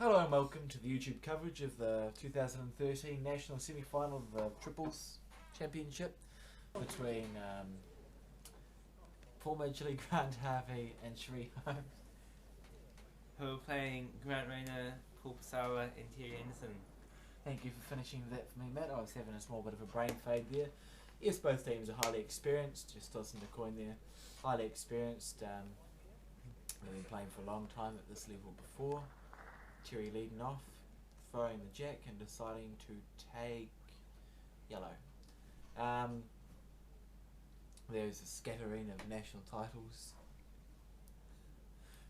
Hello and welcome to the YouTube coverage of the 2013 National Semi-Final of the Triples Championship between Paul Midgley, Grant Harvey and Sheree Holmes. Who are playing Grant Rayner, Paul Pasala and Terry Anderson. Thank you for finishing that for me, Matt. I was having a small bit of a brain fade there. Yes, both teams are highly experienced, just tossing the coin there. Highly experienced, they've been playing for a long time at this level before. Terry leading off, throwing the jack and deciding to take yellow. There's a scattering of national titles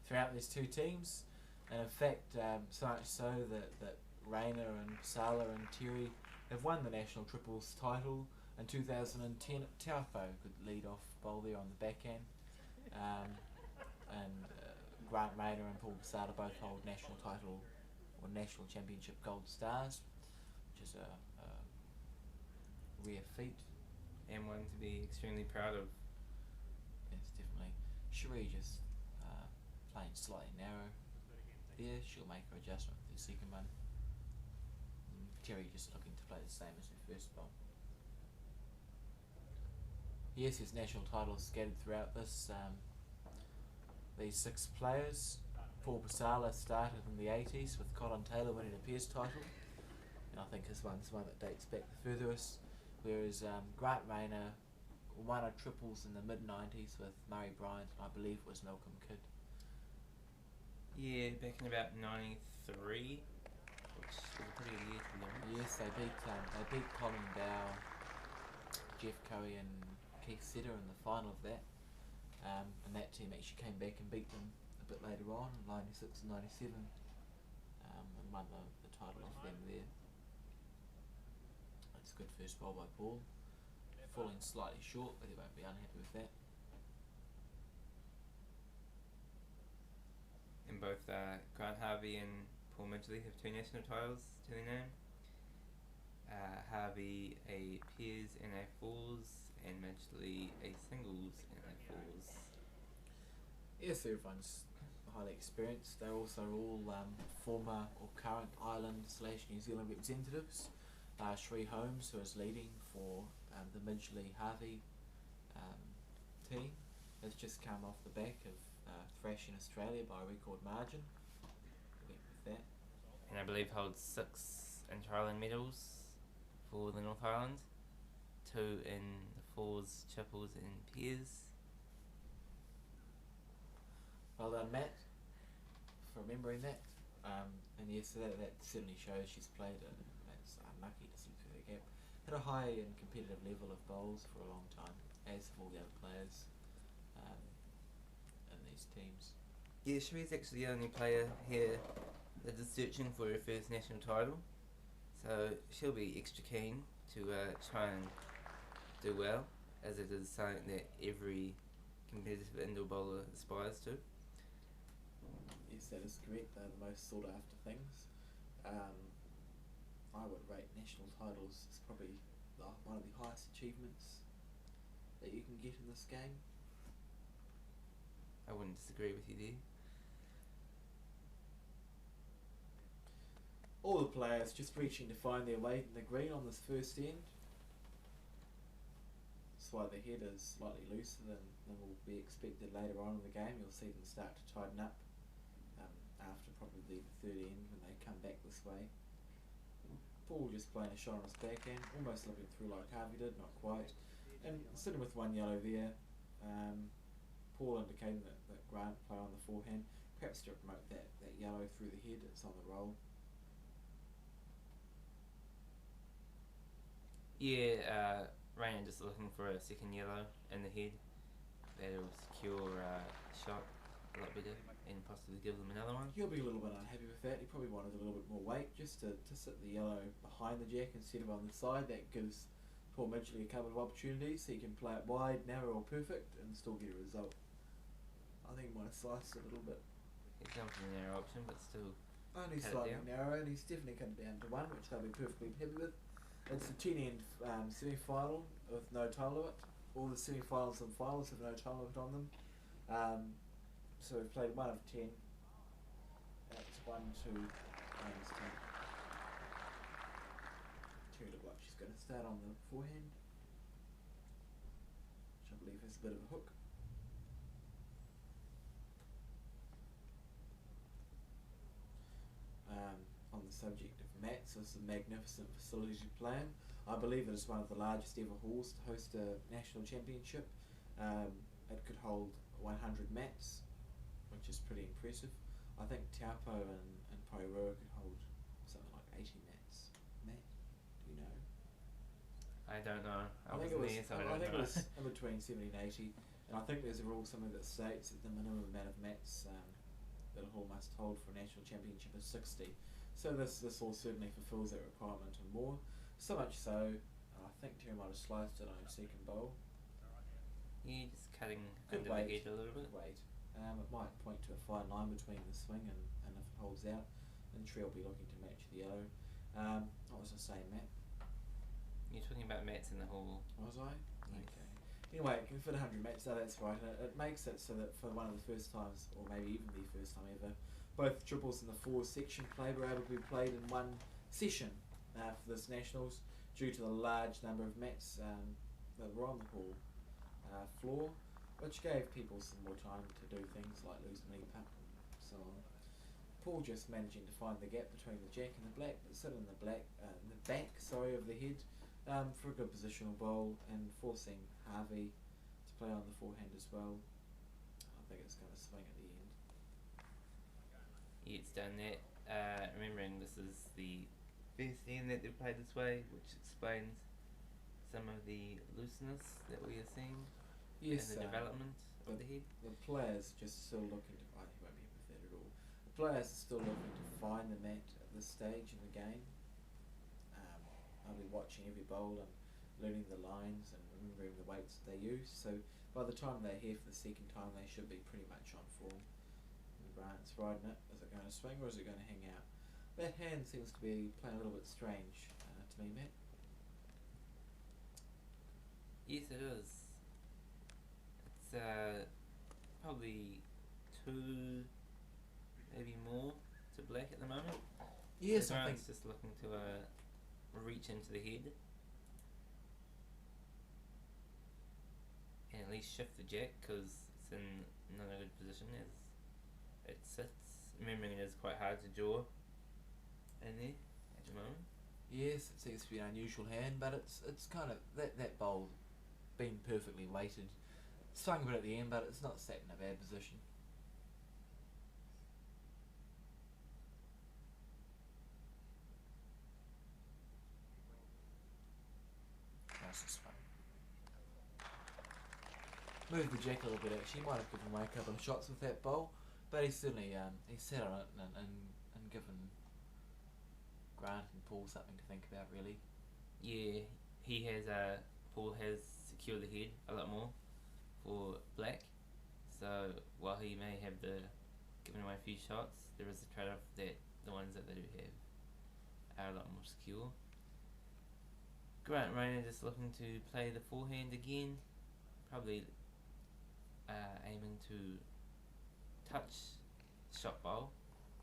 throughout these two teams, and in fact so much so that Rayner and Sala and Terry have won the national triples title in 2010 at Taupo. Could lead off bowl there on the backhand, and Grant Rayner and Paul Pasala both hold national title or national championship gold stars, which is a rare feat. And one to be extremely proud of. Yes, definitely. Sheree just playing slightly narrow there. She'll make her adjustment for the second one. Terry just looking to play the same as her first bowl. Yes, there's national titles scattered throughout this. These 6 players. Paul Pasala started in the 80s with Colin Taylor winning a Pearce title, and I think his one's one that dates back the furthest, whereas Grant Rayner won a triples in the mid-90s with Murray Bryant, and I believe it was Malcolm Kidd. Yeah, back in about 93, which was a pretty good year to be honest. Yes, they beat Colin Dow, Jeff Curry and Keith Setter in the final of that, and that team actually came back and beat them a bit later on, in 96 and 97, and won the title off them there. It's a good first bowl by Paul, falling slightly short, but he won't be unhappy with that. And both Grant Harvey and Paul Midgley have 2 national titles to their name. Harvey a Peers and a Falls, and Midgley a Singles and a Falls. Yes, everyone's highly experienced. They're also all former or current Ireland/New Zealand representatives. Sheree Holmes, who is leading for the Midgley Harvey team, has just come off the back of thrashing Australia by a record margin. With that. And I believe holds 6 inter-island medals for the North Island, 2 in the Falls, Triples and Peers. Well done, Matt, for remembering that. And yes, that certainly shows she's played it's unlucky to slip through the gap. At a high and competitive level of bowls for a long time, as have all the other players in these teams. Yeah, Sheree's actually the only player here that is searching for her first national title, so she'll be extra keen to try and do well, as it is something that every competitive indoor bowler aspires to. Yes, that is correct. They're the most sought after things. I would rate national titles as probably one of the highest achievements that you can get in this game. I wouldn't disagree with you there. All the players just reaching to find their weight in the green on this first end. That's why the head is slightly looser than will be expected later on in the game. You'll see them start to tighten up after probably the third end when they come back this way. Paul just playing a shot on his backhand, almost looking through like Harvey did, not quite. And sitting with 1 yellow there, Paul indicating that Grant play on the forehand, perhaps to promote that yellow through the head. It's on the roll. Yeah, Rayner just looking for a second yellow in the head. That'll secure shot a lot better and possibly give them another one. He'll be a little bit unhappy with that. He probably wanted a little bit more weight just to sit the yellow behind the jack instead of on the side. That gives Paul Midgley a couple of opportunities so he can play it wide, narrow or perfect and still get a result. I think he might have sliced it a little bit. He's gone for the narrow option, but still only slightly narrow, and he's definitely come down to 1, which they'll be perfectly happy with. It's a 10-end semi-final with no time limit. All the semi-finals and finals have no time limit on them. So we've played 1 of 10. That's 1, 2, I understand. Terry looked like she's going to start on the forehand, which I believe has a bit of a hook. On the subject of mats, it's a magnificent facility to play in. I believe it is one of the largest ever halls to host a national championship. It could hold 100 mats, which is pretty impressive. I think Taupo and Poiroa could hold something like 80 mats. Matt, do you know? I don't know. I think it was in between 70 and 80, and I think there's a rule somewhere that states that the minimum amount of mats that a hall must hold for a national championship is 60. So this all certainly fulfills that requirement and more. So much so, I think Terry might have sliced it on her second bowl. Yeah, just cutting Good under weight. the head a little bit. Good weight. It might point to a fine line between the swing and if it holds out, then Tree will be looking to match the yellow. What was I saying, Matt? You're talking about mats in the hall. Was I? Yes. Okay. Anyway, it can fit 100 mats, so that's right. And it makes it so that for one of the first times, or maybe even the first time ever, both triples and the fours section play were able to be played in one session for this Nationals due to the large number of mats that were on the hall floor, which gave people some more time to do things like lose a knee putt and so on. Paul just managing to find the gap between the jack and the black, but sit in the back of the head for a good positional bowl and forcing Harvey to play on the forehand as well. I think it's going to swing at the end. Yeah, it's done that. Remembering this is the first end that they've played this way, which explains some of the looseness that we are seeing in the development of the head. The players just still looking to. I won't be with that at all. The players are still looking to find the mat at this stage in the game. I'll be watching every bowl and learning the lines and remembering the weights that they use. So by the time they're here for the second time, they should be pretty much on form. And Grant's riding it. Is it going to swing or is it going to hang out? That hand seems to be playing a little bit strange to me, Matt. Yes, it is. It's probably 2, maybe more to black at the moment. Yes, so I think. Grant's just looking to reach into the head and at least shift the jack because it's in not a good position as it sits. Remembering it is quite hard to draw in there at the moment. Yes, it seems to be an unusual hand, but it's kind of that bowl been perfectly weighted. Swung a bit at the end, but it's not sat in a bad position. Nice and swung. Moved the jack a little bit actually, might have given away a couple of shots with that bowl, but he certainly he sat on it and given Grant and Paul something to think about really. Yeah, he has Paul has secured the head a lot more for black, so while he may have given away a few shots, there is a trade-off that the ones that they do have are a lot more secure. Grant Rayner just looking to play the forehand again, probably aiming to touch the shot bowl,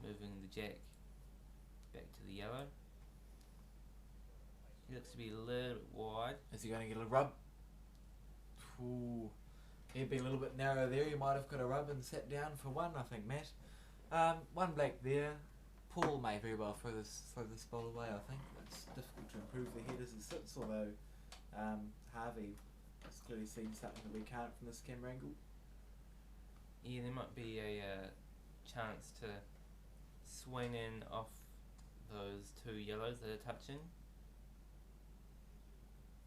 moving the jack back to the yellow. He looks to be a little bit wide. Is he going to get a rub? Ooh. He'd be a little bit narrow there. He might have got a rub and sat down for one, I think, Matt. One black there. Paul may very well throw this bowl away, I think. It's difficult to improve the head as he sits, although Harvey has clearly seen something that we can't from this camera angle. Yeah, there might be a chance to swing in off those 2 yellows that are touching,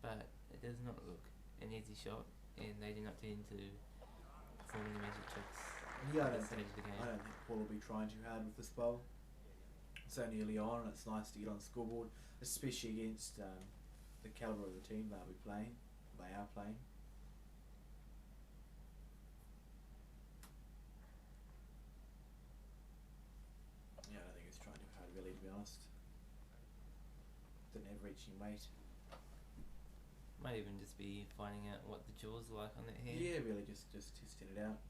but it does not look an easy shot, and they do not tend to perform any magic tricks Yeah, at this stage of the game. I don't think Paul will be trying too hard with this bowl. It's only early on, and it's nice to get on the scoreboard, especially against the calibre of the team they are playing. Yeah, I don't think he's trying too hard, really, to be honest. Didn't have reaching weight. Might even just be finding out what the jaws are like on that hand. Yeah, really, just testing it out.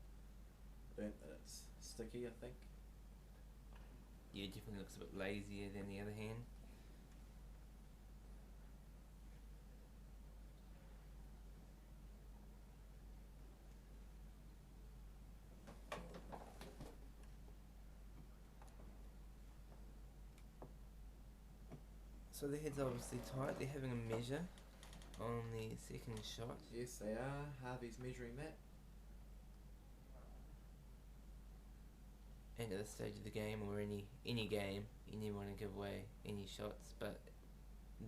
Learnt that it's sticky, I think. yeah, definitely looks a bit lazier than the other hand. So the head's obviously tight. They're having a measure on the second shot. Yes, they are. Harvey's measuring that. And at this stage of the game, or any game, you never want to give away any shots, but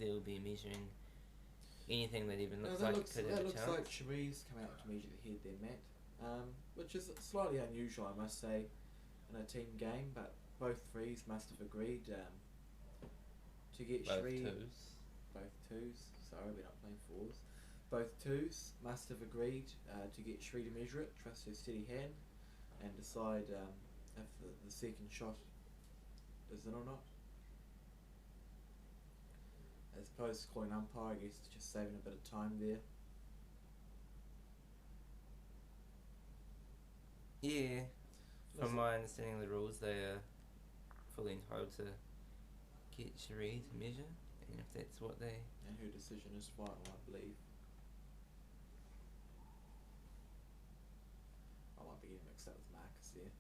they'll be measuring anything that even looks like it could have a chance. That looks like Cherie's come out to measure the head there, Matt. Which is slightly unusual, I must say, in a team game, but both threes must have agreed to get Cherie. Both twos. Sorry, we're not playing fours. Both twos must have agreed to get Cherie to measure it, trust her steady hand, and decide if the second shot is in or not. As opposed to calling umpire, I guess just saving a bit of time there. Yeah, from my understanding of the rules, they are fully entitled to get Cherie to measure, and if that's what they... And her decision is final, I believe. I might be getting mixed up with Marcus there.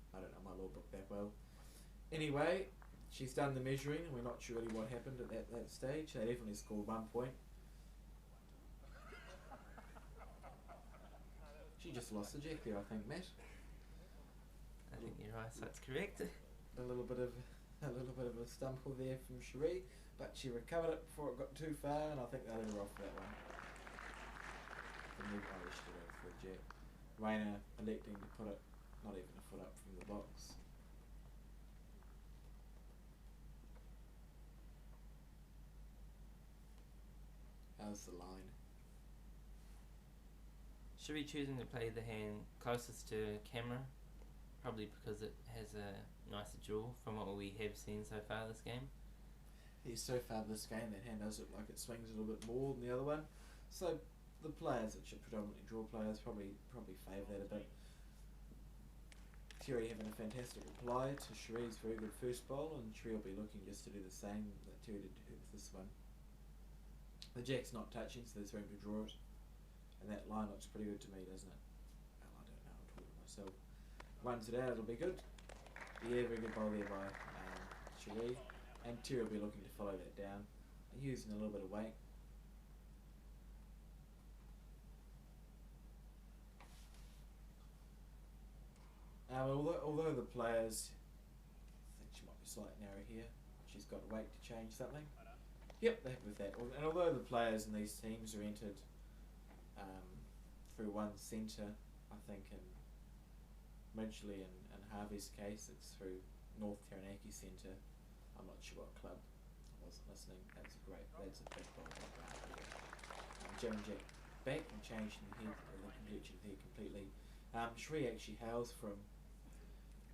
I don't know my law book that well. Anyway, she's done the measuring, and we're not sure really what happened at that stage. They definitely scored 1 point. She just lost the jack there, I think, Matt. I think your eyesight's correct. A little bit of a stumble there from Cherie, but she recovered it before it got too far, and I think they let her off that one. The move Irish to go for a jack. Rayner electing to put it not even a foot up from the box. How's the line? Cherie choosing to play the hand closest to camera, probably because it has a nicer draw from what we have seen so far this game. Yes, so far this game that hand does look like it swings a little bit more than the other one. So the players, which are predominantly draw players, probably favour that a bit. Terry having a fantastic reply to Cherie's very good first bowl, and Cherie will be looking just to do the same that Terry did to her with this one. The jack's not touching, so there's room to draw it. And that line looks pretty good to me, doesn't it? Well, I don't know, I'm talking to myself. Runs it out, it'll be good. Yeah, very good bowl there by Cherie. And Terry will be looking to follow that down, using a little bit of weight. Although the players, I think she might be slightly narrow here. She's got weight to change something. Yep, they're happy with that. And although the players in these teams are entered through one centre, I think in Midgley and Harvey's case, it's through North Taranaki Centre. I'm not sure what club. I wasn't listening. That's a big ball. Joan Jack back and changing the head, the complexion of the head completely. Cherie actually hails from,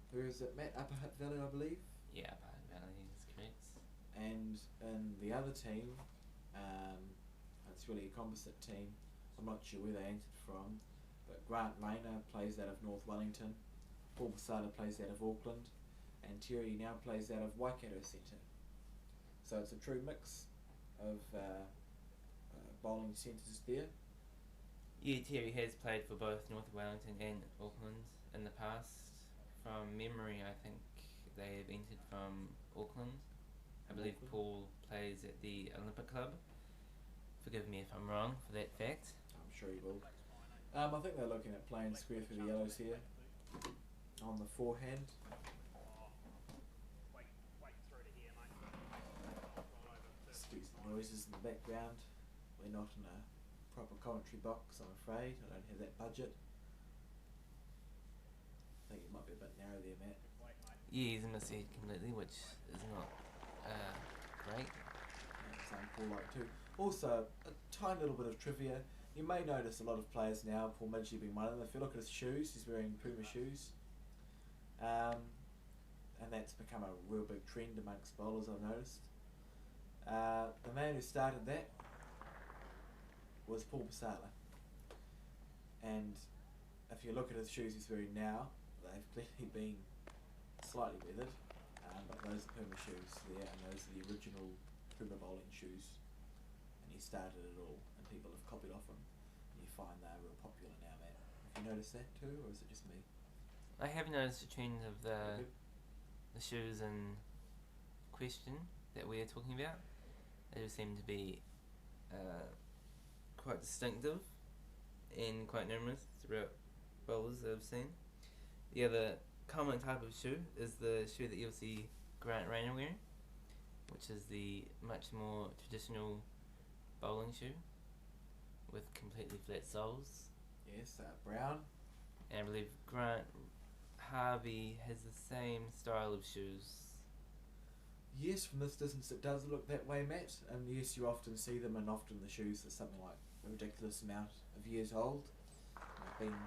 where is it, Matt? Upper Hutt Valley, I believe? Yeah, Upper Hutt Valley is correct. And in the other team, it's really a composite team. I'm not sure where they entered from, but Grant Rayner plays out of North Wellington, Paul Basada plays out of Auckland, and Terry now plays out of Waikato Centre. So it's a true mix of bowling centres there. Yeah, Terry has played for both North Wellington and Auckland in the past. From memory, I think they have entered from Auckland. I believe Paul plays at the Olympic Club. Forgive me if I'm wrong for that fact. I'm sure he will. I think they're looking at playing square for the yellows here on the forehand. Excuse the noises in the background. We're not in a proper commentary box, I'm afraid. I don't have that budget. I think it might be a bit narrow there, Matt. Yeah, he's in the seat completely, which is not great. Yeah, same Paul like too. Also, a tiny little bit of trivia. You may notice a lot of players now, Paul Midgley being one of them, if you look at his shoes, he's wearing Puma shoes. And that's become a real big trend amongst bowlers, I've noticed. The man who started that was Paul Basala. And if you look at his shoes he's wearing now, they've clearly been slightly weathered. but those are Puma shoes there, and those are the original Puma bowling shoes. And he started it all, and people have copied off him. And you find they're real popular now, Matt. Have you noticed that too, or is it just me? I have noticed a trend of the shoes in question that we are talking about. They do seem to be quite distinctive and quite numerous throughout bowlers that I've seen. The other common type of shoe is the shoe that you'll see Grant Rayner wearing, which is the much more traditional bowling shoe with completely flat soles. Yes, brown. And I believe Grant Harvey has the same style of shoes. Yes, from this distance it does look that way, Matt. And yes, you often see them, and often the shoes are something like a ridiculous amount of years old. They've been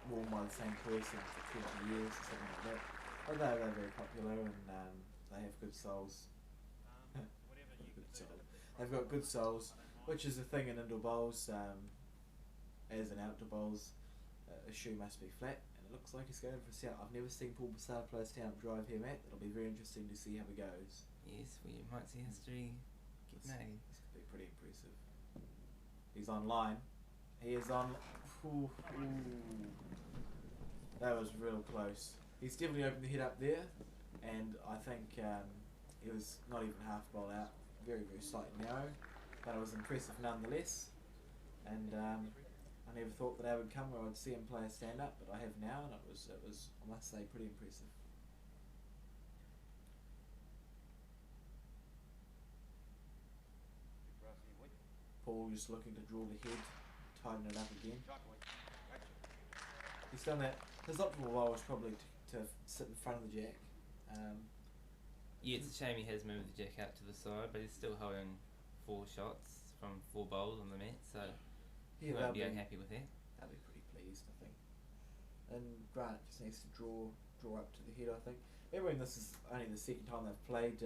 worn by the same person for 20 years or something like that. But they're very popular, and they have good soles. They've got good soles, which is a thing in indoor bowls. As in outdoor bowls, a shoe must be flat, and it looks like he's going for a sound. I've never seen Paul Bassard play a stand-up drive here, Matt. It'll be very interesting to see how he goes. Yes, we might see history get made. This could be pretty impressive. He's on line. He is on. Ooh. That was real close. He's definitely opened the head up there, and I think he was not even half bowl out. Very, very slightly narrow, but it was impressive nonetheless. And I never thought that I would come where I'd see him play a stand up, but I have now, and it was I must say pretty impressive. Paul just looking to draw the head, tighten it up again. He's done that. His optimal role was probably to sit in front of the jack. Yeah, it's a shame he has moved the jack out to the side, but he's still holding 4 shots from 4 bowls on the mat, so he won't be unhappy with that. They'll be pretty pleased, I think. And Grant just needs to draw up to the head, I think. Remembering this is only the second time they've played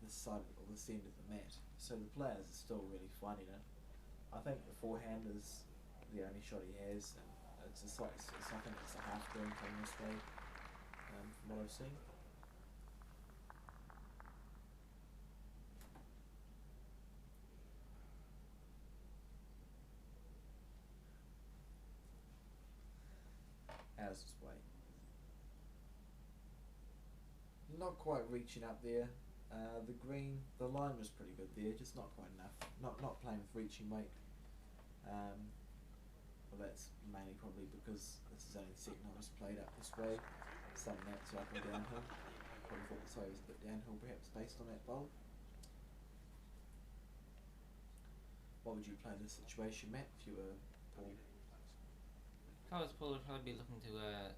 this side or this end of the mat, so the players are still really finding it. I think the forehand is the only shot he has, and I think it's a half going thing this way, from what I've seen. How's this way? Not quite reaching up there. The green, the line was pretty good there, just not quite enough. Not playing with reaching weight. Well, that's mainly probably because this is only the second time it's played up this way. Some mats are up and downhill. Probably thought this way was a bit downhill, perhaps based on that bowl. What would you play in this situation, Matt, if you were Paul? If I was Paul, I'd probably be looking to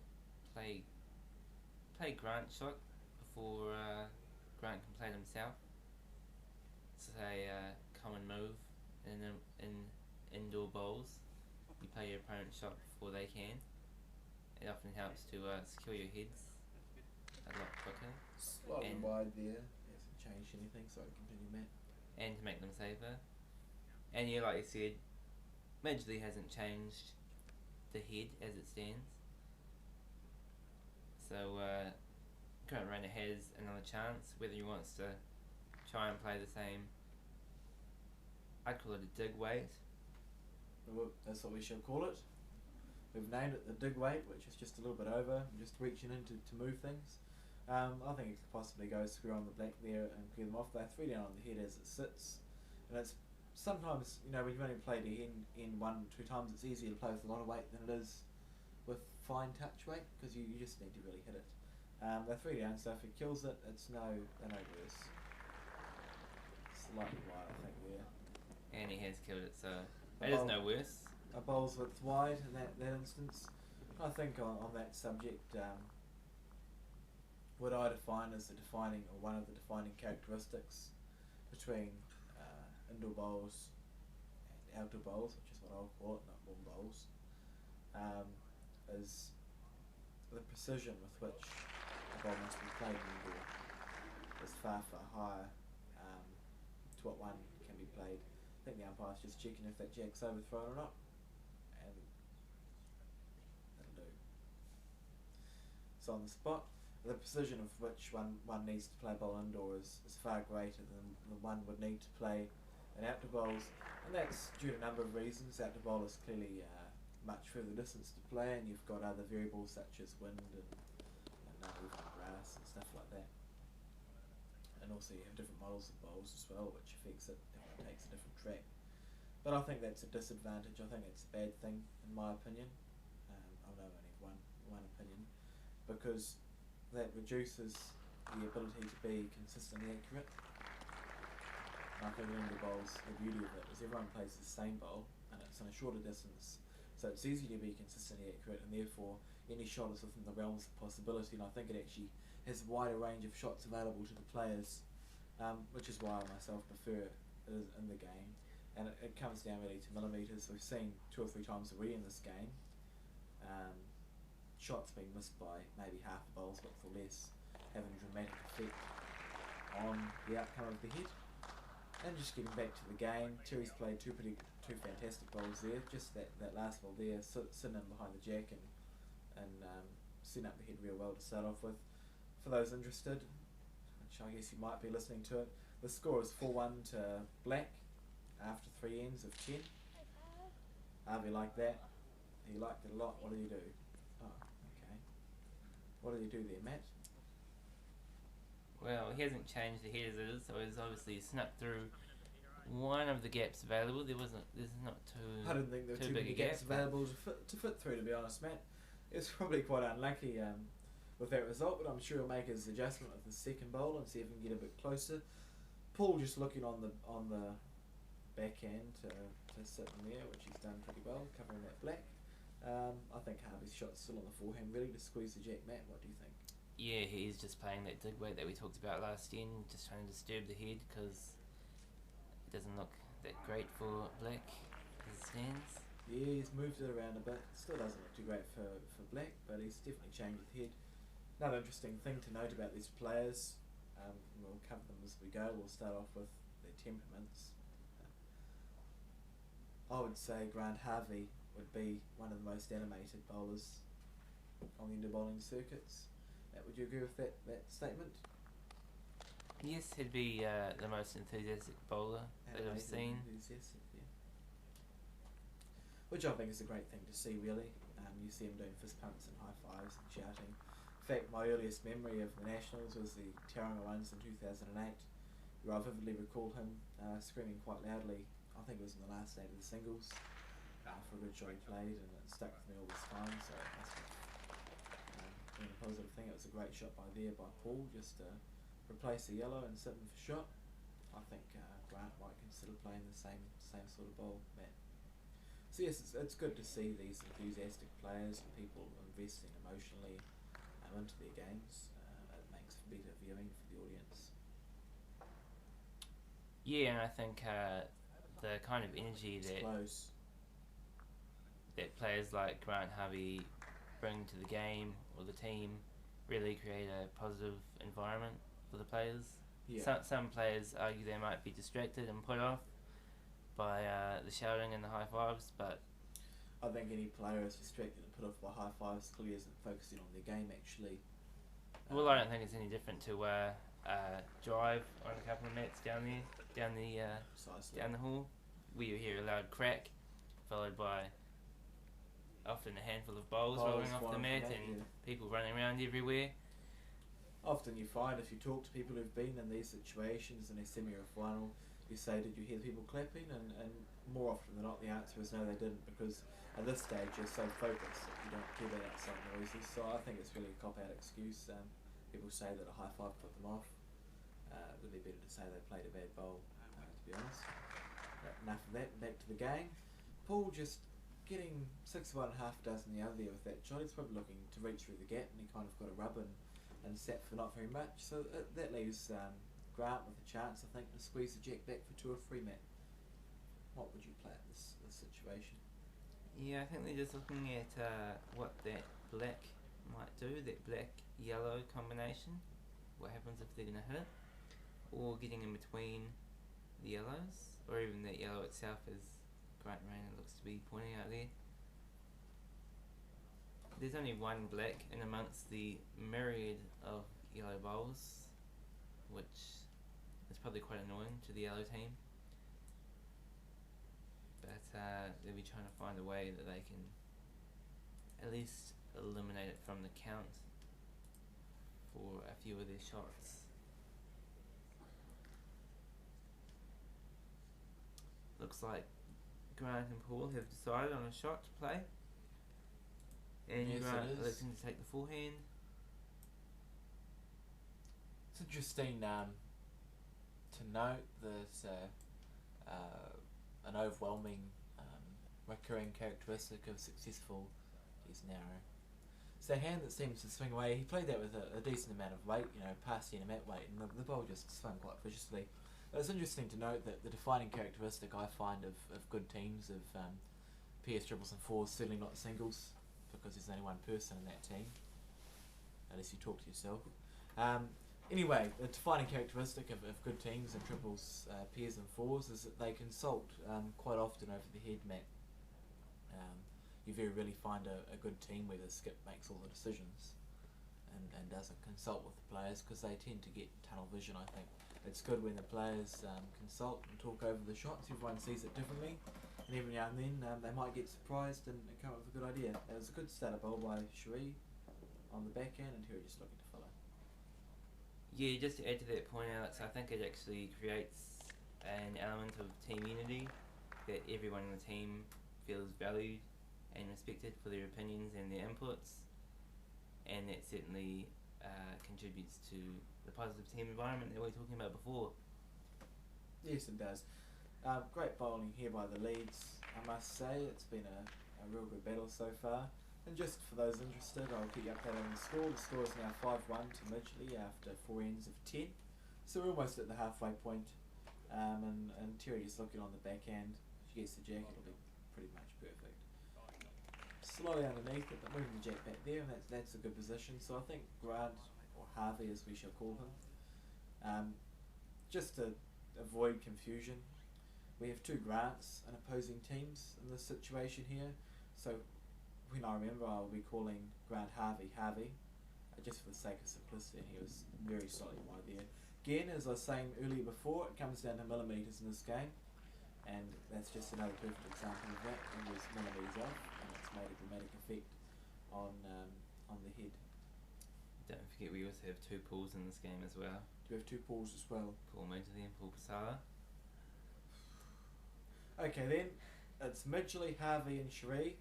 play Grant shot before Grant can play himself. It's a common move in indoor bowls. You play your opponent's shot before they can. It often helps to secure your heads a lot quicker. Slightly wide there. Hasn't changed anything, so I continue, Matt. And to make them safer. And yeah, like you said, Midgley hasn't changed the head as it stands. So Grant Rayner has another chance, whether he wants to try and play the same, I'd call it a dig weight. Well, that's what we shall call it. We've named it the dig weight, which is just a little bit over, just reaching in to move things. I think it could possibly go square on the black there and clear them off. They're 3 down on the head as it sits, and it's sometimes, when you've only played a hen 1 or 2 times, it's easier to play with a lot of weight than it is with fine touch weight, because you just need to really hit it. They're 3 down, so if it kills it, they're no worse. Slightly wide, I think, there. And he has killed it, so it is no worse. A bowl's width wide in that instance. I think on that subject, what I define as one of the defining characteristics between indoor bowls and outdoor bowls, which is what I'll call it, not warm bowls, is the precision with which a bowl must be played indoor is far higher to what one can be played. I think the umpire's just checking if that jack's overthrown or not, and that'll do. So on the spot, the precision of which one needs to play a bowl indoor is far greater than the one would need to play in outdoor bowls, and that's due to a number of reasons. Outdoor bowl is clearly much further distance to play, and you've got other variables such as wind and even grass and stuff like that. And also you have different models of bowls as well, which affects it if it takes a different track. But I think that's a disadvantage. I think it's a bad thing in my opinion. I know I only have one opinion, because that reduces the ability to be consistently accurate. And I think in the bowls, the beauty of it is everyone plays the same bowl and it's on a shorter distance, so it's easy to be consistently accurate, and therefore any shot is within the realms of possibility, and I think it actually has a wider range of shots available to the players, which is why I myself prefer it in the game. And it comes down really to millimetres. We've seen 2 or 3 times already in this game shots being missed by maybe half the bowl's width or less, having a dramatic effect on the outcome of the head. And just getting back to the game, Terry's played two fantastic bowls there. Just that last bowl there, sitting in behind the jack and setting up the head real well to start off with. For those interested, which I guess you might be listening to it, the score is 4-1 to Black after 3 ends of 10. Harvey liked that. He liked it a lot. What did he do? Oh, okay. What did he do there, Matt? Well, he hasn't changed the head as it is, so he's obviously snuck through one of the gaps available. There's not too. I didn't think there were too many gaps available to fit through, to be honest, Matt. It's probably quite unlucky with that result, but I'm sure he'll make his adjustment with the second bowl and see if he can get a bit closer. Paul just looking on the backhand to sit in there, which he's done pretty well, covering that black. I think Harvey's shot's still on the forehand, ready to squeeze the jack. Matt, what do you think? Yeah, he's just playing that dig weight that we talked about last end, just trying to disturb the head because it doesn't look that great for Black as it stands. Yeah, he's moved it around a bit. Still doesn't look too great for Black, but he's definitely changed the head. Another interesting thing to note about these players, we'll cover them as we go. We'll start off with their temperaments. I would say Grant Harvey would be one of the most animated bowlers on the indoor bowling circuits. Would you agree with that statement? Yes, he'd be the most enthusiastic bowler that I've seen. Enthusiastic, yeah. Which I think is a great thing to see, really. You see him doing fist pumps and high fives and shouting. In fact, my earliest memory of the Nationals was the Tauranga ones in 2008, where I vividly recall him screaming quite loudly. I think it was in the last day of the singles for a good shot he played, and it stuck with me all this time, so it must have been a positive thing. It was a great shot by Paul, just to replace the yellow and sit in for shot. I think Grant might consider playing the same sort of bowl, Matt. So yes, it's good to see these enthusiastic players and people investing emotionally into their games. It makes for better viewing for the audience. Yeah, and I think the kind of energy that players like Grant Harvey bring to the game or the team really create a positive environment for the players. Yeah. Some players argue they might be distracted and put off by the shouting and the high fives, but I think any player is distracted and put off by high fives clearly isn't focusing on their game actually. Well, I don't think it's any different to drive on a couple of mats down the hall, where you hear a loud crack, followed by often a handful of bowls rolling off the mat and people running around everywhere. Often you find if you talk to people who've been in these situations in a semi or final, you say, did you hear people clapping? And more often than not the answer is no, they didn't, because at this stage you're so focused that you don't care about outside noises. So I think it's really a cop-out excuse. People say that a high five put them off. It would be better to say they played a bad bowl, to be honest. Enough of that, back to the game. Paul just getting 6 of one, half a dozen the other there with that shot. He's probably looking to reach through the gap, and he kind of got a rub and sat for not very much. So that leaves Grant with a chance, I think, to squeeze the jack back for 2 or 3, Matt. What would you play at this situation? Yeah, I think they're just looking at what that black might do, that black-yellow combination. What happens if they're going to hit it? Or getting in between the yellows, or even that yellow itself, as Grant Rayner looks to be pointing out there. there's only one black in amongst the myriad of yellow bowls, which is probably quite annoying to the yellow team. But they'll be trying to find a way that they can at least eliminate it from the count for a few of their shots. Looks like Grant and Paul have decided on a shot to play. And Yes, Grant it is. electing to take the forehand. It's interesting to note that an overwhelming recurring characteristic of successful is narrow. It's a hand that seems to swing away. He played that with a decent amount of weight, past the mat weight, and the ball just swung quite viciously. But it's interesting to note that the defining characteristic I find of good teams of PS triples and fours, certainly not singles, because there's only one person in that team, unless you talk to yourself. Anyway, the defining characteristic of good teams in triples, pairs and fours is that they consult quite often over the head mat. You very rarely find a good team where the skip makes all the decisions and doesn't consult with the players, because they tend to get tunnel vision, I think. It's good when the players consult and talk over the shots. Everyone sees it differently, and every now and then they might get surprised and come up with a good idea. It was a good starter bowl by Cherie on the backhand, and Terry just looking to follow. Yeah, just to add to that point, Alex, I think it actually creates an element of team unity, that everyone in the team feels valued and respected for their opinions and their inputs, and that certainly contributes to the positive team environment that we were talking about before. Yes, it does. Great bowling here by the Leeds, I must say. It's been a real good battle so far. And just for those interested, I'll keep you updated on the score. The score is now 5-1 to Midgley after 4 ends of 10. So we're almost at the halfway point. And Terry is looking on the backhand. If she gets the jack, it'll be pretty much perfect. Slowly underneath it, but moving the jack back there, and that's a good position. So I think Grant, or Harvey as we shall call him, just to avoid confusion, we have 2 Grants in opposing teams in this situation here. So when I remember, I'll be calling Grant Harvey, just for the sake of simplicity. He was very slightly wide there. Again, as I was saying earlier before, it comes down to millimetres in this game, and that's just another perfect example of that. It was millimetres off, and it's made a dramatic effect on the head. Don't forget, we also have 2 pools in this game as well. Do we have 2 pools as well? Paul Midgley and Paul Pasala. Okay then, it's Midgley, Harvey and Cherie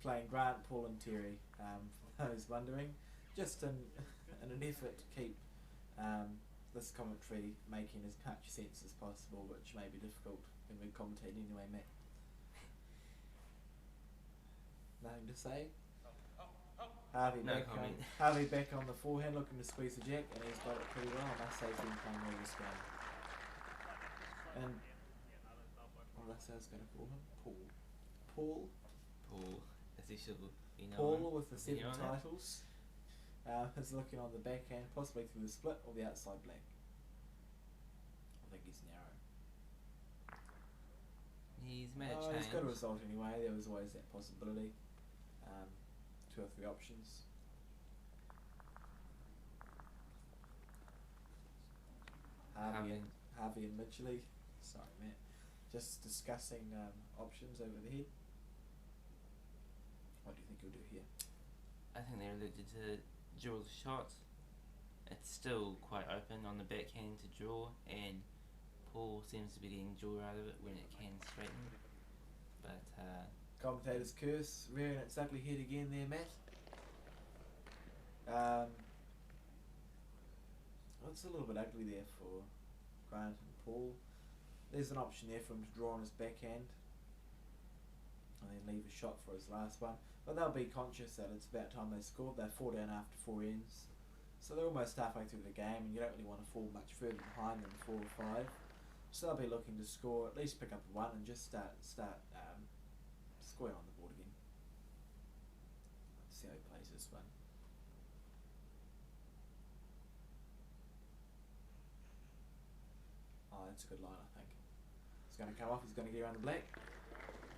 playing Grant, Paul and Terry, for those wondering, just in an effort to keep this commentary making as much sense as possible, which may be difficult when we're commentating anyway, Matt. Nothing to say? Harvey back on the forehand, looking to squeeze the jack, and he's got it pretty well. I must say he's been playing well this game. And that's how I was going to call him, Paul, as he should be known. Paul with the 7 titles, is looking on the backhand, possibly through the split or the outside black. I think he's narrow. He's made a change. He's got a result anyway. There was always that possibility. 2 or 3 options. Harvey and Midgley. Sorry, Matt. Just discussing options over the head. What do you think he'll do here? I think they're elected to draw the shot. It's still quite open on the backhand to draw, and Paul seems to be getting draw out of it when it can straighten. But commentator's curse, rearing its ugly head again there, Matt. It's a little bit ugly there for Grant and Paul. There's an option there for him to draw on his backhand and then leave a shot for his last one. But they'll be conscious that it's about time they scored. They're 4 down after 4 ends. So they're almost halfway through the game, and you don't really want to fall much further behind than 4 or 5. So they'll be looking to score, at least pick up a 1 and just start square on the board again. Let's see how he plays this one. Oh, that's a good line, I think. He's going to come off, he's going to get around the black.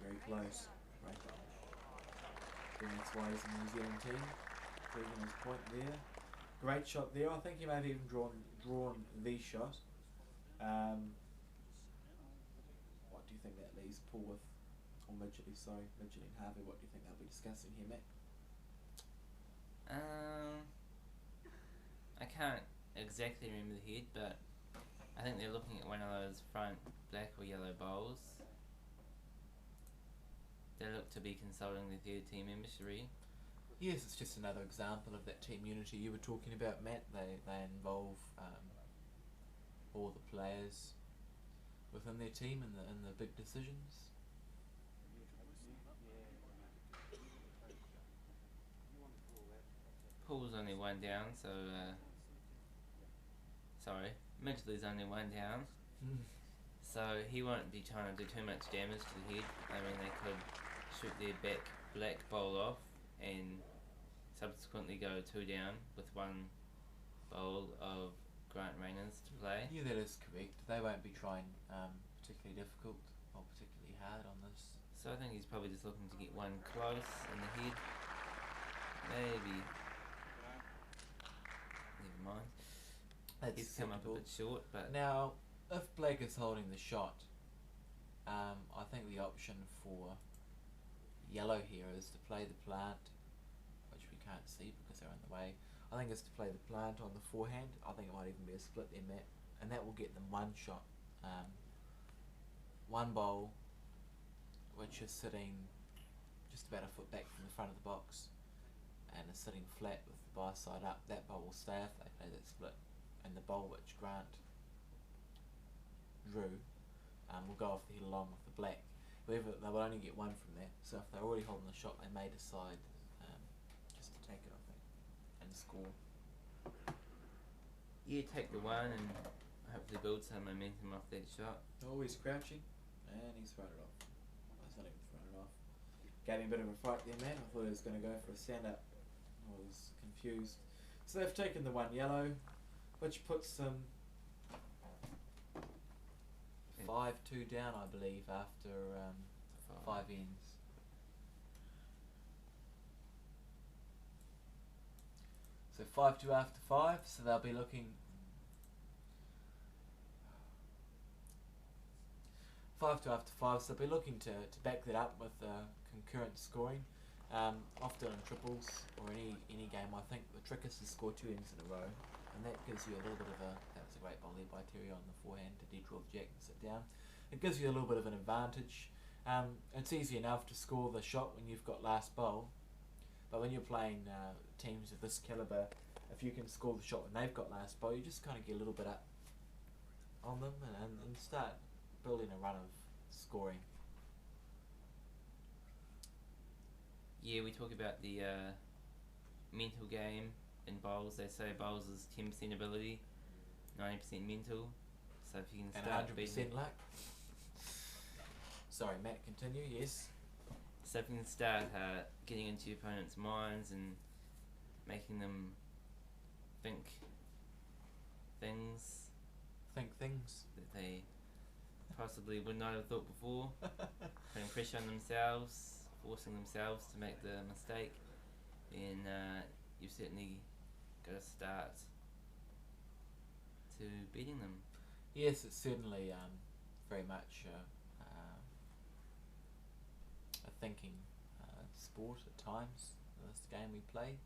Very close. Great goal. then that's why he's in the New Zealand team. Proving his point there. Great shot there. I think he may have even drawn the shot. What do you think that leaves Paul with, or Midgley, sorry, Midgley and Harvey, what do you think they'll be discussing here, Matt? I can't exactly remember the head, but I think they're looking at one of those front black or yellow bowls. They look to be consulting the third team member, Sheree. Yes, it's just another example of that team unity you were talking about, Matt. They involve all the players within their team in the big decisions. Paul's only one down, so sorry, Midgley's only one down. So he won't be trying to do too much damage to the head. I mean, they could shoot their back black bowl off and subsequently go 2 down with one bowl of Grant Rayners to play. Yeah, that is correct. They won't be trying particularly difficult or particularly hard on this. So I think he's probably just looking to get one close in the head. Maybe. Never mind. He's come up a bit short, but now if Blake is holding the shot, I think the option for yellow here is to play the plant, which we can't see because they're in the way. I think it's to play the plant on the forehand. I think it might even be a split there, Matt, and that will get them one shot. One bowl which is sitting just about a foot back from the front of the box and is sitting flat with the bar side up. That bowl will stay if they play that split, and the bowl which Grant drew will go off the head along with the black. However, they will only get one from there, so if they're already holding the shot, they may decide just to take it, I think, and score. Yeah, take the one and hopefully build some momentum off that shot. Always crouching, and he's thrown it off. He's not even thrown it off. Gave me a bit of a fright there, man. I thought he was going to go for a stand-up. I was confused. So they've taken the one yellow, which puts them 5-2 down, I believe, after 5 ends. So 5-2 after 5, so they'll be looking 5-2 after 5, so they'll be looking to back that up with concurrent scoring. Often in triples or any game, I think the trick is to score 2 ends in a row, and that gives you a little bit of a, that was a great bowl there by Terry on the forehand to dead draw the jack and sit down. It gives you a little bit of an advantage. It's easy enough to score the shot when you've got last bowl, but when you're playing teams of this calibre, if you can score the shot when they've got last bowl, you just kind of get a little bit up on them and start building a run of scoring. Yeah, we talk about the mental game in bowls. They say bowls is 10% ability, 90% mental. So if you can start and 100% luck. Sorry, Matt, continue. Yes. So if you can start getting into your opponent's minds and making them think things that they possibly would not have thought before, putting pressure on themselves, forcing themselves to make the mistake, then you've certainly got to start to beating them. Yes, it's certainly very much a thinking sport at times. This game we play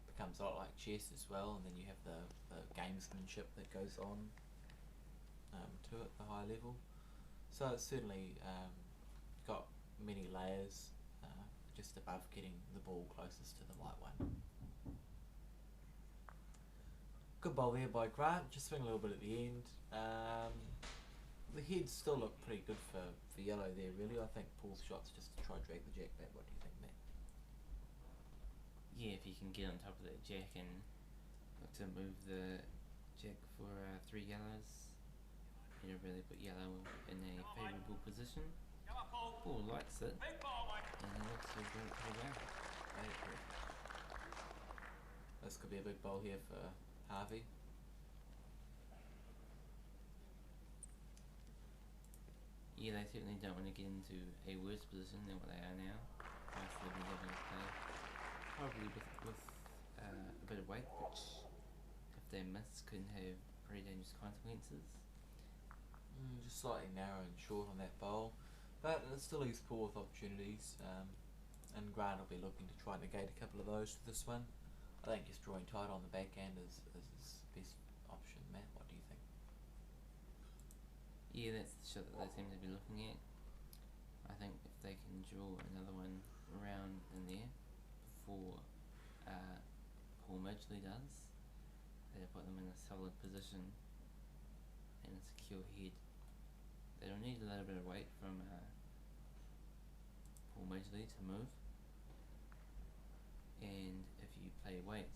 becomes a lot like chess as well, and then you have the gamesmanship that goes on to it, the high level. So it's certainly got many layers just above getting the ball closest to the white one. Good bowl there by Grant, just swing a little bit at the end. The heads still look pretty good for yellow there, really. I think Paul's shot's just to try and drag the jack back. What do you think, Matt? Yeah, if you can get on top of that jack and look to move the jack for 3 yellows, it'll really put yellow in a favourable position. Paul likes it, and he looks to do it pretty well. This could be a big bowl here for Harvey. Yeah, they certainly don't want to get into a worse position than what they are now. most of them are going to play. Probably with a bit of weight, which if they miss can have pretty dangerous consequences. Just slightly narrow and short on that bowl, but it still leaves Paul with opportunities, and Grant will be looking to try and negate a couple of those for this one. I think just drawing tight on the backhand is his best option. Matt, what do you think? Yeah, that's the shot that they seem to be looking at. I think if they can draw another one around in there before Paul Midgley does, they'll put them in a solid position and a secure head. They'll need a little bit of weight from Paul Midgley to move, and if you play weight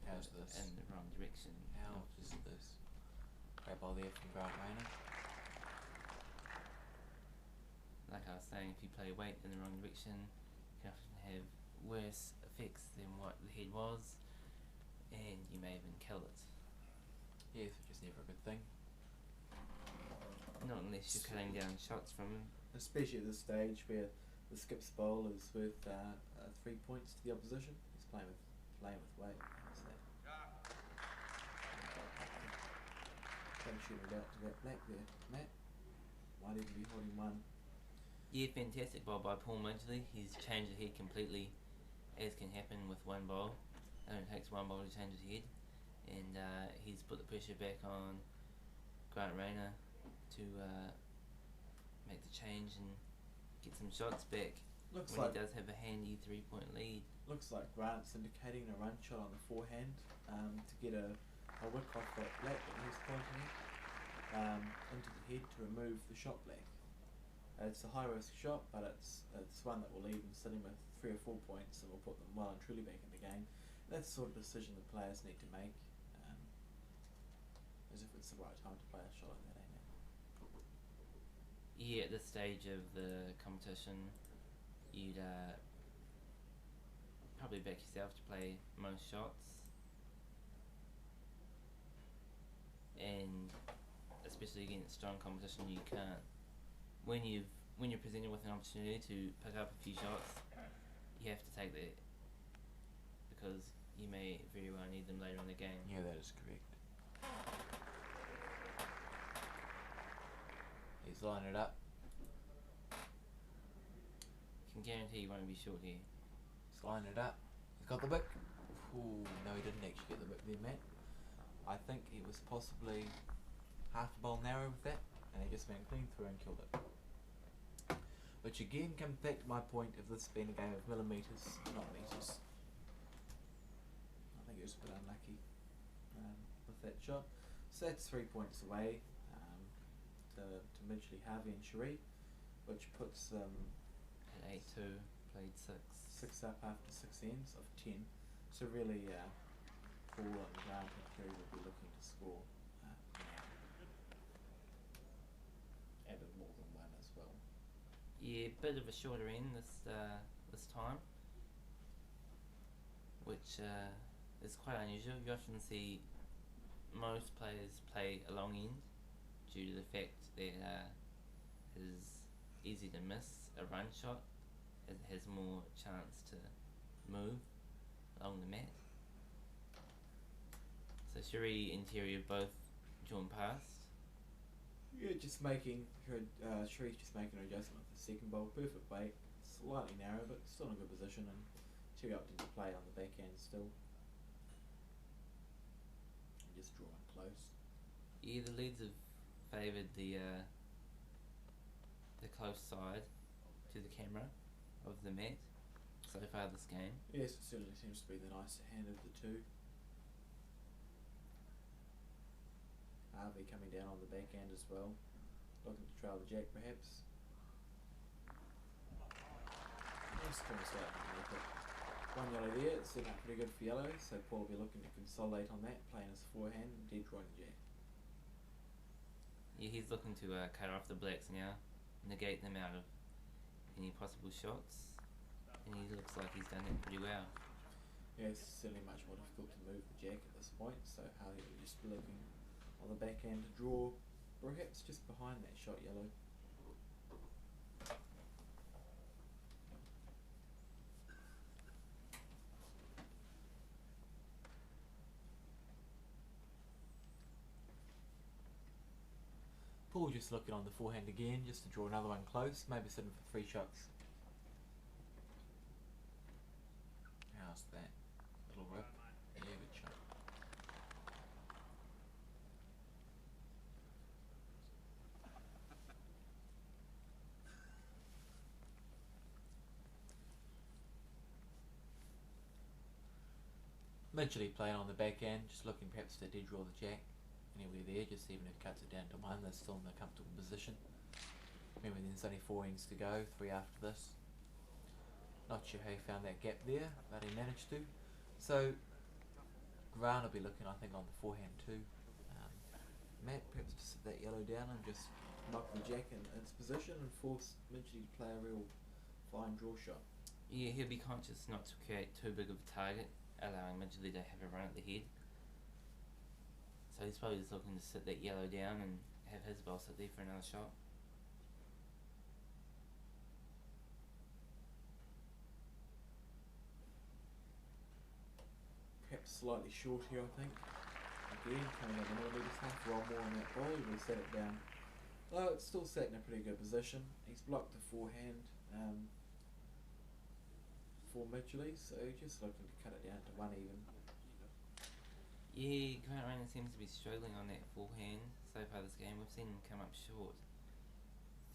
How's this? in the wrong direction, How is this? Great ball there from Grant Rayner. like I was saying, if you play weight in the wrong direction, you can often have worse effects than what the head was, and you may even kill it. Yes, which is never a good thing. Not unless you're cutting down shots from him. Especially at this stage where the skip's bowl is worth 3 points to the opposition. He's playing with weight. How's that? Don't shoot it out to that black there, Matt. Why didn't be holding one? Yeah, fantastic bowl by Paul Midgley. He's changed the head completely, as can happen with one bowl. It only takes one bowl to change his head, and he's put the pressure back on Grant Rayner to make the change and get some shots back Looks when like he does have a handy 3-point lead. Looks like Grant's indicating a run shot on the forehand to get a wick off that black that he's pointing at into the head to remove the shot black. It's a high risk shot, but it's one that will leave them sitting with 3 or 4 points and will put them well and truly back in the game. That's the sort of decision the players need to make, as if it's the right time to play a shot like that, ain't it? Yeah, at this stage of the competition, you'd probably back yourself to play most shots, and especially against strong competition, you can't. When you're presented with an opportunity to pick up a few shots, you have to take that, because you may very well need them later in the game. Yeah, that is correct. He's lining it up. Can guarantee you won't be short here. He's lining it up. He's got the wick. Ooh, no, he didn't actually get the wick there, Matt. I think he was possibly half a bowl narrow with that, and he just went clean through and killed it. Which again comes back to my point of this being a game of millimetres, not metres. I think he was a bit unlucky with that shot. So that's 3 points away to Midgley, Harvey and Sheree, which puts them At 8-2, played 6. 6 up after 6 ends of 10. So really, Paul and Grant and Kerry will be looking to score a bit more than one as well. Yeah, bit of a shorter end this time, which is quite unusual. You often see most players play a long end due to the fact that it is easy to miss a run shot. It has more chance to move along the mat. So Sheree and Terry have both drawn past. Yeah, just making her, Sheree's just making an adjustment with the second bowl, perfect weight, slightly narrow but still in a good position, and Terry opted to play on the backhand still. And just drawing close. Yeah, the leads have favoured the close side to the camera of the mat so far this game. Yes, it certainly seems to be the nicer hand of the two. Harvey coming down on the backhand as well, looking to trail the jack perhaps. Just going to start with it. One yellow there, it's setting up pretty good for yellow, so Paul will be looking to consolidate on that, playing his forehand and dead drawing the jack. Yeah, he's looking to cut off the blacks now, negate them out of any possible shots, and he looks like he's done it pretty well. Yeah, it's certainly much more difficult to move the jack at this point, so Harvey will just be looking on the backhand to draw, perhaps just behind that shot yellow. Paul just looking on the forehand again, just to draw another one close, maybe sitting for 3 shots. How's that? Little rip. Yeah, good shot. Midgley playing on the backhand, just looking perhaps to dead draw the jack. Anywhere there, just even if it cuts it down to 1, they're still in a comfortable position. Remember, there's only 4 innings to go, 3 after this. Not sure how he found that gap there, but he managed to. So, Grant will be looking, I think, on the forehand too. Matt, perhaps to sit that yellow down and just knock the jack in its position and force Midgley to play a real fine draw shot. Yeah, he'll be conscious not to create too big of a target, allowing Midgley to have a run at the head. So he's probably just looking to sit that yellow down and have his ball sit there for another shot. Perhaps slightly short here, I think. Again, coming up the middle, just half roll more on that ball, he will set it down. Though it's still sat in a pretty good position. He's blocked the forehand for Midgley, so just looking to cut it down to 1 even. Yeah, Grant Rayner seems to be struggling on that forehand so far this game. We've seen him come up short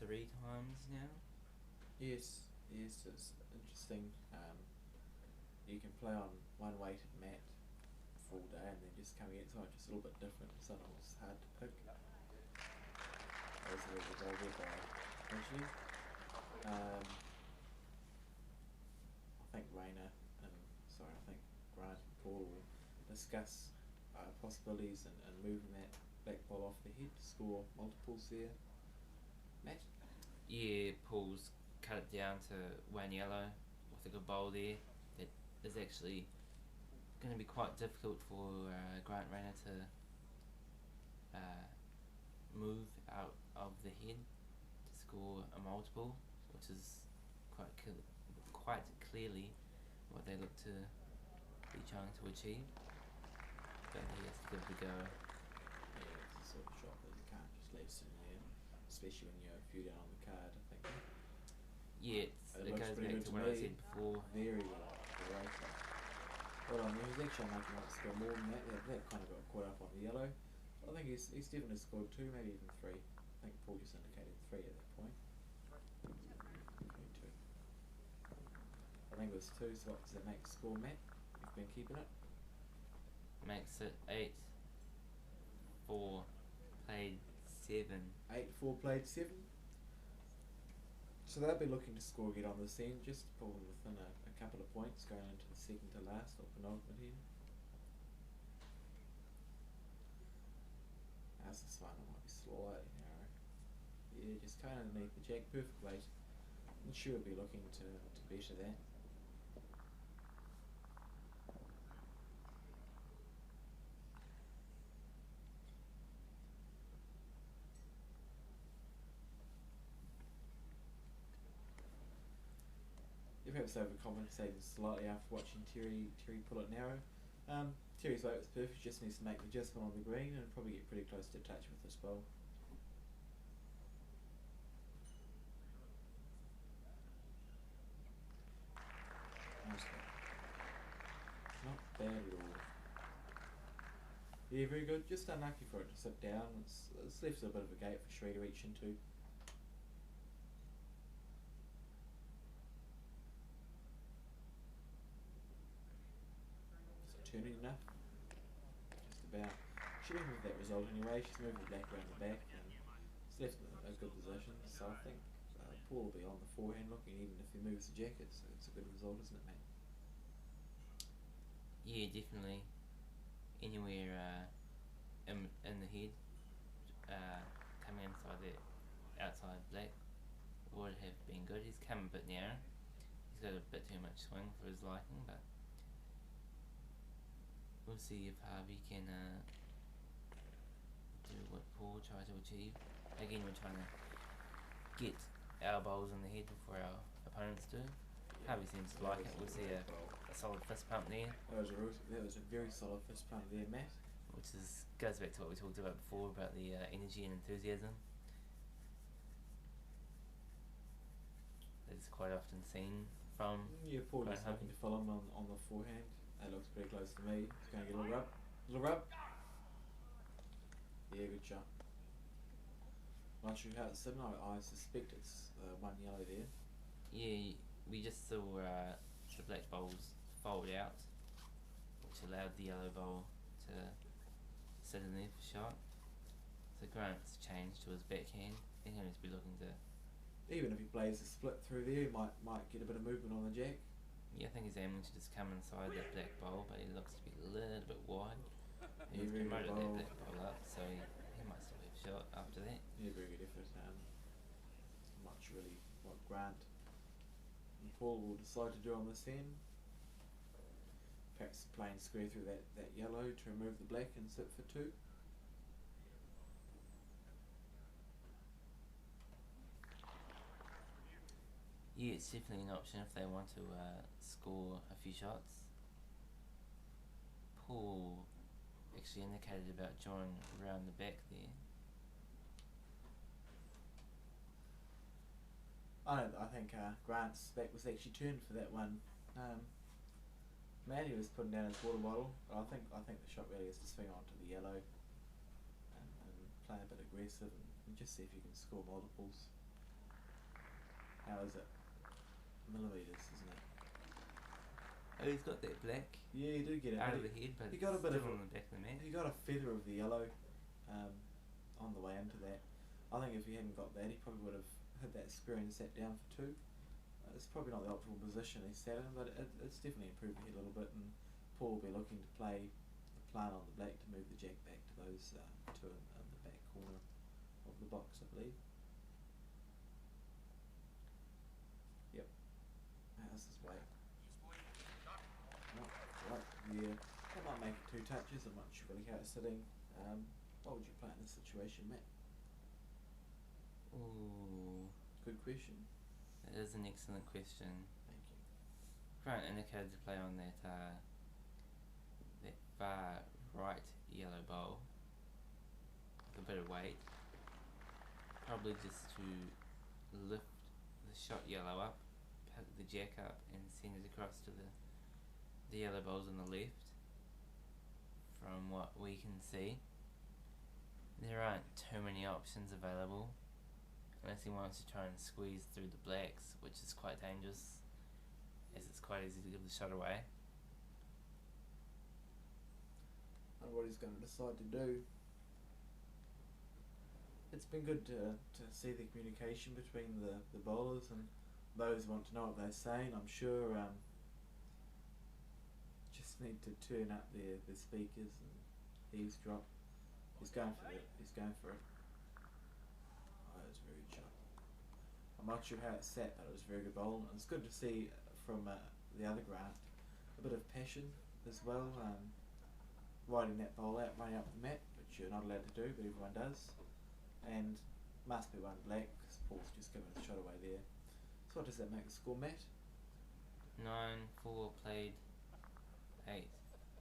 3 times now. Yes, it's interesting. You can play on one-weighted mat full day and then just coming against someone just a little bit different. Sometimes it's hard to pick. That was a little bit over by Midgley. I think Rayner and I think Grant and Paul will discuss possibilities and moving that black ball off the head to score multiples there. Matt? Yeah, Paul's cut it down to 1 yellow with a good bowl there. That is actually going to be quite difficult for Grant Rayner to move out of the head to score a multiple, which is quite clearly what they look to be trying to achieve. But he has to give it a go. Yeah, it's the sort of shot that you can't just leave sitting there, especially when you're a few down on the card, I think. Yeah, it goes back to what I said before. Very well, great. Well, he was actually making up to score more than that. That kind of got caught up on the yellow. I think he's definitely scored 2, maybe even 3. I think Paul just indicated 3 at that point. 22. I think it was 2, so what does that make the score, Matt? You've been keeping it? Makes it 8-4, played 7. 8-4 played 7. So they'll be looking to score again on this end, just to pull them within a couple of points going into the second to last or penultimate end. How's this one? It might be slightly narrow. Yeah, just kind of underneath the jack, perfect weight. I'm sure we'll be looking to better that. You perhaps overcompensated slightly after watching Terry pull it narrow. Terry's weight was perfect, just needs to make the adjustment on the green and probably get pretty close to touch with this bowl. Nice one. Not bad at all. Yeah, very good. Just unlucky for it to sit down. It's left a bit of a gate for Shree to reach into. Turning enough. Just about. She went with that result anyway. She's moved it back around the back and it's left in a good position. So I think Paul will be on the forehand looking, even if he moves the jacket. So it's a good result, isn't it, mate? Yeah, definitely. Anywhere in the head, coming inside the outside black would have been good. He's come a bit narrow. He's got a bit too much swing for his liking, but we'll see if Harvey can do what Paul tried to achieve. Again, we're trying to get our bowls in the head before our opponents do. Yeah, Harvey seems to like it. We'll see a solid fist pump there, That was a very solid fist pump there, Matt. which goes back to what we talked about before about the energy and enthusiasm. quite often seen from. Yeah, Paul Right, is looking to fill him on the forehand. That looks pretty close to me. He's going to get a little rub. Little rub. Yeah, good shot. Not sure how it's sitting. I suspect it's one yellow there. Yeah, we just saw the black bowls fold out, which allowed the yellow bowl to sit in there for shot. So Grant's changed to his backhand. He's going to be looking to. Even if he plays a split through there, he might get a bit of movement on the jack. Yeah, I think he's aiming to just come inside that black bowl, but he looks to be a little bit wide. Yeah, He's very good promoted that bowl. black bowl up, so he might still have shot after that. Yeah, very good effort. Not sure really what Grant and Paul will decide to do on this end. Perhaps playing square through that yellow to remove the black and sit for two. Yeah, it's definitely an option if they want to score a few shots. Paul actually indicated about drawing around the back there. I think Grant's back was actually turned for that one. Matty was putting down his water bottle, but I think the shot really is to swing onto the yellow and play a bit aggressive and just see if you can score multiples. How is it? Millimeters, isn't it? Oh, he's got that black Yeah, you do get it. out but of the head, but he it's got a bit still of on the back of the mat. He got a feather of the yellow on the way into that. I think if he hadn't got that, he probably would have hit that square and sat down for two. It's probably not the optimal position he sat in, but it's definitely improved the head a little bit, and Paul will be looking to play the plan on the black to move the jack back to those two in the back corner of the box, I believe. Yep. How's his way? Right, yeah. That might make it two touches. I'm not sure really how it's sitting. What would you play in this situation, Matt? Ooh, Good question. that is an excellent question. Thank you. Grant indicated to play on that far right yellow bowl with a bit of weight, probably just to lift the shot yellow up, pick the jack up and send it across to the yellow bowls on the left. From what we can see, there aren't too many options available unless he wants to try and squeeze through the blacks, which is quite dangerous as it's quite easy to give the shot away. I wonder what he's going to decide to do. It's been good to see the communication between the bowlers and those who want to know what they're saying. I'm sure just need to turn up their speakers and eavesdrop. He's going for it. He's going for it. Oh, it was a very good shot. I'm not sure how it sat, but it was a very good bowl. And it's good to see from the other Grant a bit of passion as well. Riding that bowl out, running up the mat, which you're not allowed to do, but everyone does. And must be one black because Paul's just given a shot away there. So what does that make the score, Matt? 9-4 played 8.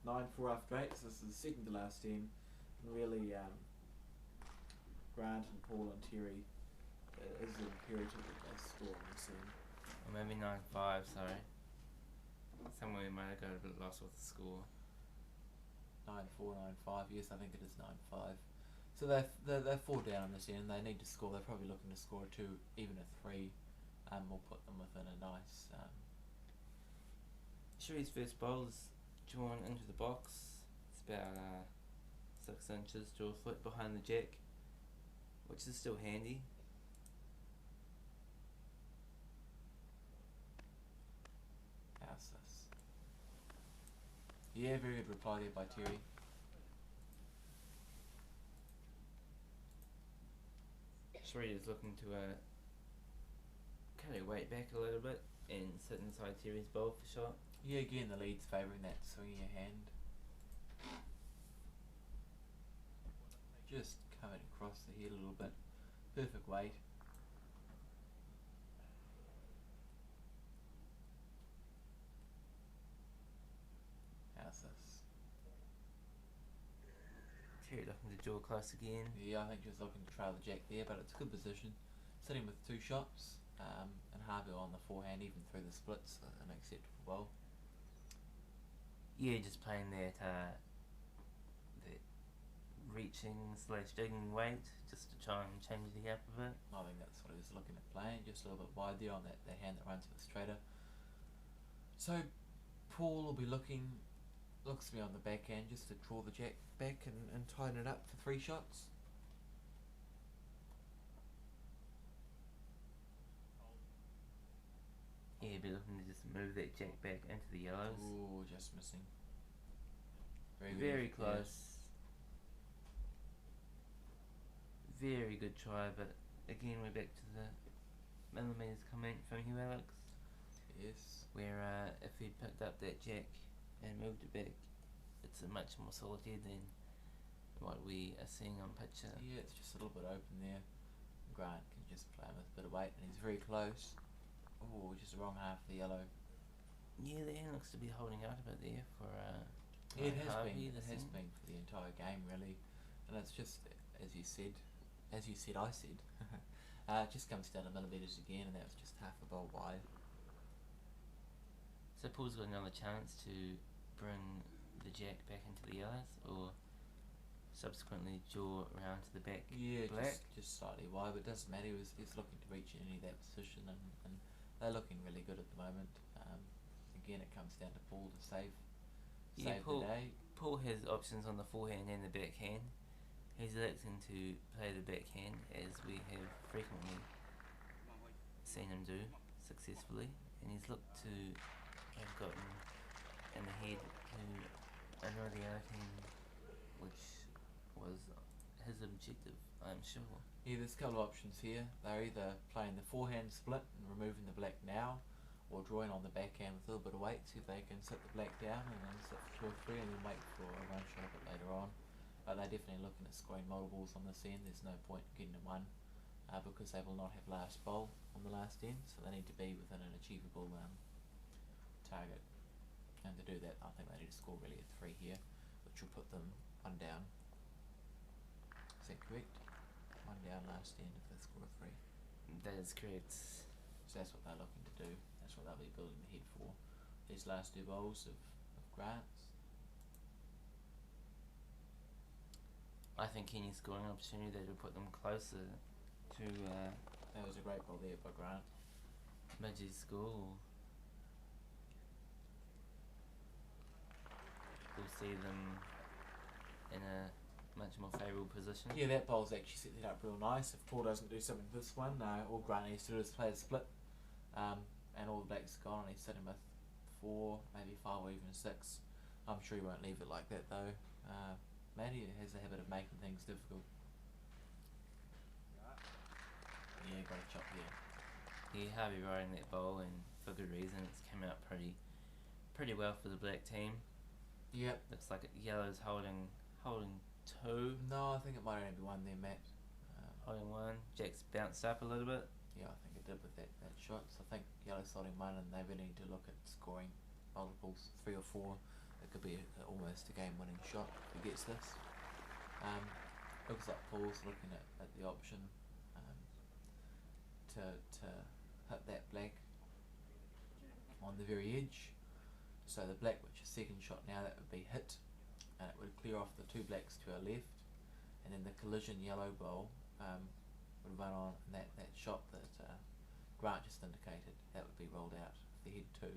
9-4 after 8, so this is the second to last end. And really, Grant and Paul and Terry is imperative that they score on this end. Or maybe 9-5, sorry. Somewhere we might have got a bit lost with the score. 9-4, 9-5. Yes, I think it is 9-5. So they're 4 down on this end. They need to score. They're probably looking to score a 2, even a 3. Will put them within a nice. Sherry's first bowl is drawn into the box. It's about 6 inches to a foot behind the jack, which is still handy. How's this? Yeah, very good reply there by Terry. Sherry is looking to cut her weight back a little bit and sit inside Terry's bowl for shot. Yeah, again the lead's favouring that swinging your hand. Just coming across the head a little bit. Perfect weight. How's this? Terry looking to draw close again. Yeah, I think just looking to trail the jack there, but it's a good position. Sitting with 2 shots. and Harvey on the forehand, even through the splits, an acceptable bowl. Yeah, just playing that reaching / digging weight, just to try and change the gap a bit. I think that's what he was looking at playing, just a little bit wide there on that hand that runs a bit straighter. So Paul will be looks to be on the backhand just to draw the jack back and tighten it up for 3 shots. Yeah, be looking to just move that jack back into the yellows. Ooh, just missing. Very close. Very good try, but again we're back to the millimetres comment from Hugh Alex. Yes. Where if he'd picked up that jack and moved it back, it's a much more solid head than what we are seeing on picture. Yeah, it's just a little bit open there. Grant can just play him with a bit of weight, and he's very close. Oh, just the wrong half of the yellow. Yeah, the hand looks to be holding out a bit there for Yeah, it has Harvey, been. It has been for the entire game, really, and it's just as you said, I said. It just comes down to millimetres again, and that was just half a bowl wide. So Paul's got another chance to bring the jack back into the yellows, or subsequently draw around to the back. Yeah, black. just slightly wide, but it doesn't matter. He's looking to reach in any of that position, and they're looking really good at the moment. Again, it comes down to Paul to save Paul, the day. Paul has options on the forehand and the backhand. He's electing to play the backhand, as we have frequently seen him do successfully, and he's looked to have gotten in the head to another team, which was his objective, I'm sure. Yeah, there's a couple of options here. They're either playing the forehand split and removing the black now, or drawing on the backhand with a little bit of weight, see if they can sit the black down and then sit for 2 or 3 and then wait for a run shot a bit later on. But they're definitely looking at scoring multiples on this end. There's no point getting a 1 because they will not have last bowl on the last end, so they need to be within an achievable target. And to do that, I think they need to score really a 3 here, which will put them 1 down. Is that correct? 1 down last end if they score a 3. That is correct. So that's what they're looking to do. That's what they'll be building the head for. These last 2 bowls of Grant's. I think any scoring opportunity that will put them closer to That was a great ball there by Grant. Midgley's score. We'll see them in a much more favourable position. Yeah, that bowl's actually set it up real nice. If Paul doesn't do something with this one, all Grant needs to do is play the split, and all the black's gone, and he's sitting with 4, maybe 5 or even 6. I'm sure he won't leave it like that though. Matty has a habit of making things difficult. Yeah, got a chop there. Yeah, Harvey riding that bowl, and for good reason. It's come out pretty well for the black team. Yep. Looks like yellow's holding 2. No, I think it might only be 1 there, Matt. Holding 1. Jack's bounced up a little bit. Yeah, I think it did with that shot. So I think yellow's holding 1, and they really need to look at scoring multiples, 3 or 4. It could be almost a game-winning shot if he gets this. Looks like Paul's looking at the option to hit that black on the very edge. So the black, which is second shot now, that would be hit, and it would clear off the 2 blacks to our left, and then the collision yellow bowl would run on, and that shot that Grant just indicated, that would be rolled out the head 2,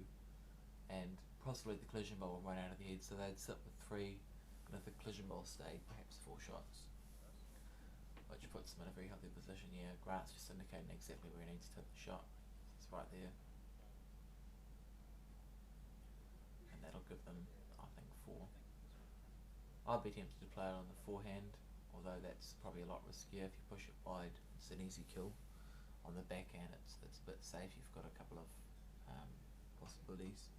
and possibly the collision bowl will run out of the head, so they'd sit with 3, and if the collision bowl stayed, perhaps 4 shots, which puts them in a very healthy position. Yeah, Grant's just indicating exactly where he needs to hit the shot. It's right there, and that'll give them, I think, 4. I'd be tempted to play it on the forehand, although that's probably a lot riskier. If you push it wide, it's an easy kill. On the backhand, it's a bit safe. You've got a couple of possibilities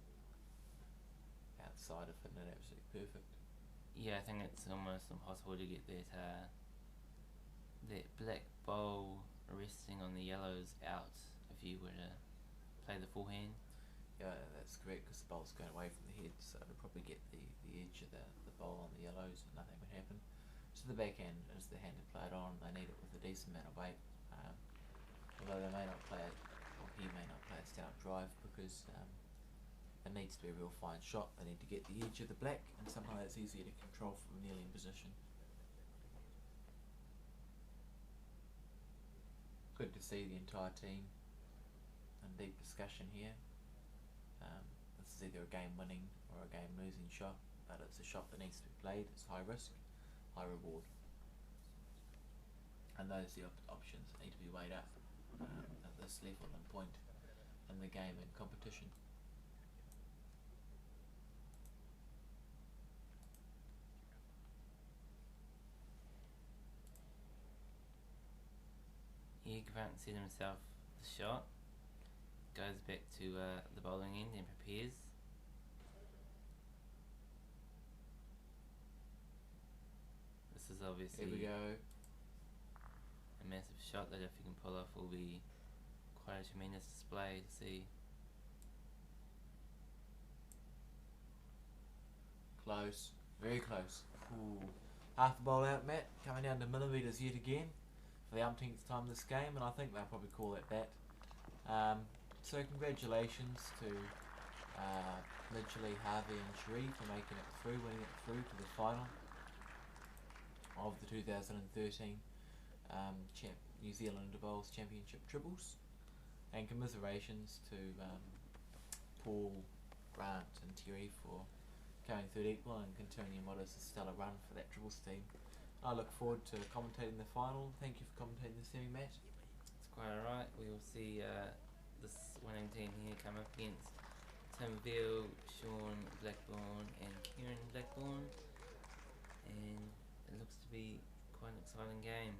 outside of hitting it absolutely perfect. Yeah, I think it's almost impossible to get that black bowl resting on the yellows out if you were to play the forehand. Yeah, that's correct, because the bowl's going away from the head, so it'll probably get the edge of the bowl on the yellows and nothing would happen. So the backhand is the hand to play it on. They need it with a decent amount of weight, although they may not play it or he may not play a stand-up drive because it needs to be a real fine shot. They need to get the edge of the black and somehow that's easier to control from nearly in position. Good to see the entire team in deep discussion here. This is either a game winning or a game losing shot, but it's a shot that needs to be played. It's high risk, high reward. And those are the options that need to be weighed up at this level and point in the game and competition. Here Grant set himself the shot, goes back to the bowling end and prepares. This is obviously Here we go. a massive shot that if you can pull off will be quite a tremendous display to see. Close, very close. Ooh. Half the bowl out, Matt, coming down to millimetres yet again for the umpteenth time this game, and I think they'll probably call it that. So congratulations to Midgley, Harvey and Sharif for making it through, winning it through to the final of the 2013 New Zealand Bowls Championship Triples, and commiserations to Paul, Grant and Terry for coming third equal and continuing what is a stellar run for that Triples team. I look forward to commentating the final. Thank you for commentating the semi, Matt. It's quite alright. We will see this winning team here come up against Tim Veal, Sean Blackburn and Kieran Blackburn, and it looks to be quite an exciting game.